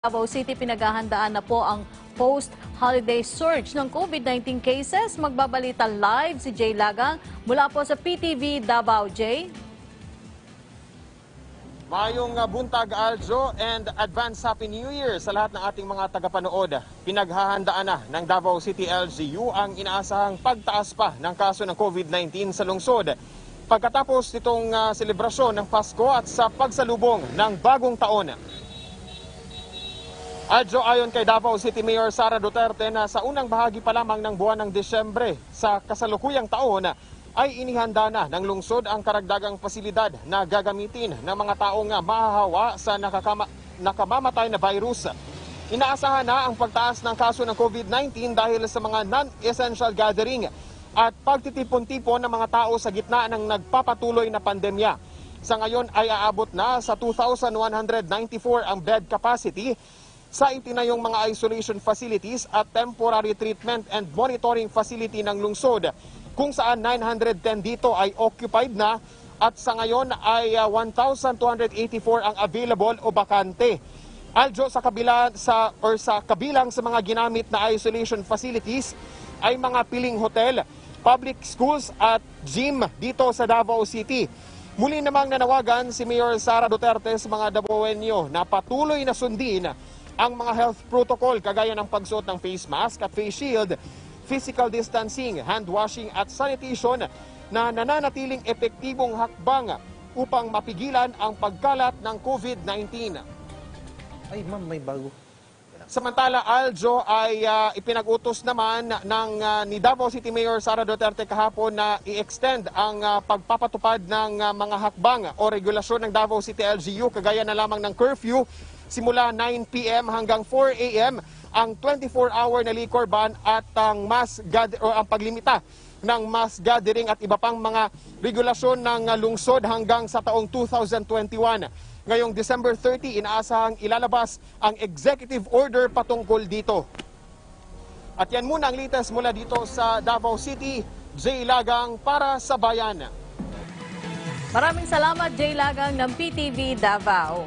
Davao City, pinaghahandaan na po ang post-holiday surge ng COVID-19 cases. Magbabalita live si Jay Lagang mula po sa PTV Davao. Jay? Mayong buntag, Aljo, and advance Happy New Year sa lahat ng ating mga tagapanood. Pinaghahandaan na ng Davao City LGU ang inaasahang pagtaas pa ng kaso ng COVID-19 sa lungsod. Pagkatapos nitong selebrasyon ng Pasko at sa pagsalubong ng bagong taon. Aljo, ayon kay Davao City Mayor Sara Duterte na sa unang bahagi pa lamang ng buwan ng Disyembre sa kasalukuyang taon ay inihanda na ng lungsod ang karagdagang pasilidad na gagamitin ng mga taong mahahawa sa nakamamatay na virus. Inaasahan na ang pagtaas ng kaso ng COVID-19 dahil sa mga non-essential gathering at pagtitipon-tipon ng mga tao sa gitna ng nagpapatuloy na pandemya. Sa ngayon ay aabot na sa 2,194 ang bed capacity sa itinayong mga isolation facilities at temporary treatment and monitoring facility ng lungsod, kung saan 910 dito ay occupied na at sa ngayon ay 1,284 ang available o bakante. Aljo, sa kabilang sa mga ginamit na isolation facilities ay mga piling hotel, public schools at gym dito sa Davao City. Muli namang nanawagan si Mayor Sara Duterte sa mga Davaoenyo na patuloy na sundin ang mga health protocol kagaya ng pagsuot ng face mask at face shield, physical distancing, hand washing at sanitation na nananatiling epektibong hakbang upang mapigilan ang pagkalat ng COVID-19. Ay, ma'am, may bago. Samantala, Aljo, ay ipinag-utos naman ni Davao City Mayor Sara Duterte kahapon na i-extend ang pagpapatupad ng mga hakbang o regulasyon ng Davao City LGU kagaya na lamang ng curfew simula 9 p.m. hanggang 4 a.m. ang 24-hour na liquor ban at ang paglimita ng mass gathering at iba pang mga regulasyon ng lungsod hanggang sa taong 2021. Ngayong December 30, inaasahang ilalabas ang executive order patungkol dito. At yan muna ang latest mula dito sa Davao City. Jay Lagang para sa Bayan. Maraming salamat, Jay Lagang ng PTV Davao.